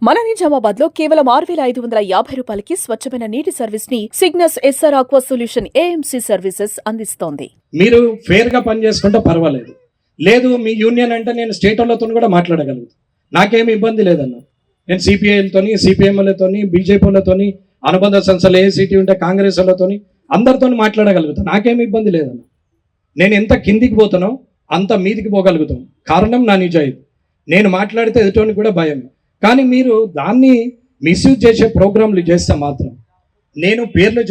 మన నిజామాబాద్ లో కేవలం 6,550 రూపాయలకి స్వచ్ఛమైన నీటి సర్వీస్ ని Cygnus SR aqua solution AMC services అందిస్తోంది. మీరు ఫేర్ గా పని చేసుకుంటే పర్వాలేదు, లేదు మీ యూనియన్ అంటే నేను స్టేట్ వాళ్ళతో కూడా మాట్లాడగలుగుతాను, నాకేమి ఇబ్బంది లేదన్న. నేను సిపిఐలతోని, సిపిఎంలతోని, బీజేపీలతోని, అనుబంధ సంస్థలు ఏసీటీ ఉంటే కాంగ్రెస్ వాళ్ళతోని అందరితో మాట్లాడగలుగుతాను, నాకేమి ఇబ్బంది లేదన్న. నేను ఎంత కిందికి పోతానో అంత మీదికి పోగలుగుతాను, కారణం నా నిజాయితీ. నేను మాట్లాడితే ఎదుటోని కూడా భయం. కానీ మీరు దాన్ని మిస్యూజ్ చేసే ప్రోగ్రాంలు చేస్తే మాత్రం నేను పేర్లు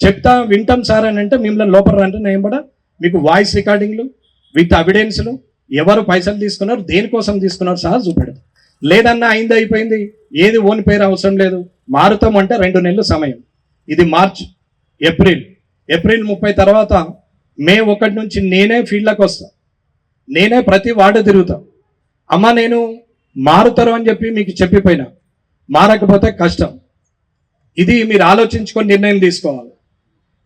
చెప్తా వింటాం సార్ అని అంటే మిమ్మల్ని లోపల అంటే నేను కూడా మీకు వాయిస్ రికార్డింగ్లు విత్ ఎవిడెన్స్లు ఎవరు పైసలు తీసుకున్నారు, దేనికోసం తీసుకున్నారు సహా చూపెడతాం. లేదన్నా అయింది అయిపోయింది, ఏది ఓన్ పేరు అవసరం లేదు, మారుతాం అంటే 2 నెలలు సమయం. ఇది మార్చ్, ఏప్రిల్ 30 తర్వాత మే 1 నుంచి నేనే ఫీల్డ్లోకి వస్తా, నేనే ప్రతి వార్డు తిరుగుతా. అమ్మ నేను మారుతారు అని చెప్పి మీకు చెప్పిపోయినా, మారకపోతే కష్టం. ఇది మీరు ఆలోచించుకొని నిర్ణయం తీసుకోవాలి.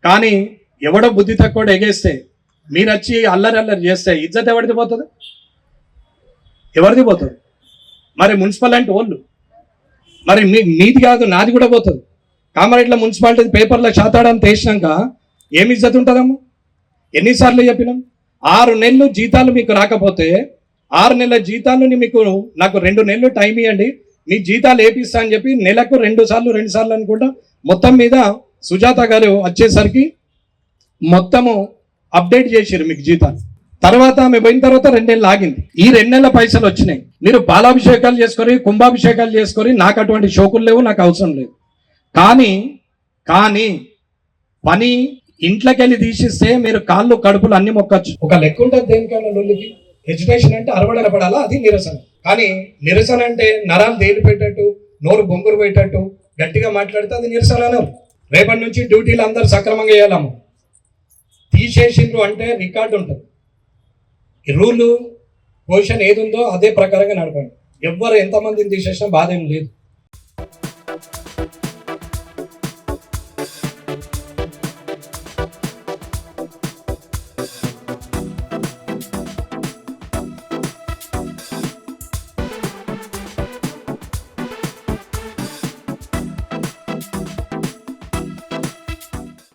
కానీ ఎవడో బుద్ధి తక్కువ ఎగేస్తే మీరు వచ్చి అల్లరి చేస్తే ఇజ్జత్ ఎవరిది పోతుంది? ఎవరిది పోతుంది? మరి మున్సిపల్ అంటే వాళ్ళు మరి మీది కాదు నాది కూడా పోతుంది. కామారెడ్డిలో మున్సిపాలిటీ పేపర్లో శాతాడని తెచ్చినాక ఏమి ఇజ్జత్ ఉంటుందమ్మా? ఎన్నిసార్లు చెప్పినాం? 6 నెలలు జీతాలు మీకు రాకపోతే 6 నెలల జీతాలు నాకు 2 నెలలు టైం ఇవ్వండి, మీ జీతాలు ఏపిస్తా అని చెప్పి నెలకు 2 సార్లు అనుకుంటా మొత్తం మీద సుజాత గారు వచ్చేసరికి మొత్తము అప్డేట్ చేసారు మీకు జీతాలు. తర్వాత ఆమె పోయిన తర్వాత 2 నెలలు ఆగింది. ఈ 2 నెలల పైసలు వచ్చినాయి. మీరు పాలాభిషేకాలు చేసుకొని కుంభాభిషేకాలు చేసుకొని నాకు అటువంటి షోకులు లేవు, నాకు అవసరం లేదు. కానీ పని ఇంట్లోకి వెళ్ళి తీసిస్తే మీరు కాళ్ళు కడుపులు అన్ని మొక్కచ్చు. ఒక లెక్క ఉంటుంది దేనికైనా లొల్లికి. ఎడ్యుకేషన్ అంటే అరవడపడాలా, అది నిరసన. కానీ నిరసన అంటే నరాలు తేలి పెట్టట్టు, నోరు బొంగురు పెట్టట్టు గట్టిగా మాట్లాడితే అది నిరసన అన్నారు. రేపటి నుంచి డ్యూటీలు అందరూ సక్రమంగా వేయాలము. తీసేసిండ్రు అంటే రికార్డు ఉంటుంది, రూలు పొజిషన్ ఏది ఉందో అదే ప్రకారంగా నడపండి. ఎవ్వరు ఎంతమందిని తీసేసినా బాధ ఏం లేదు.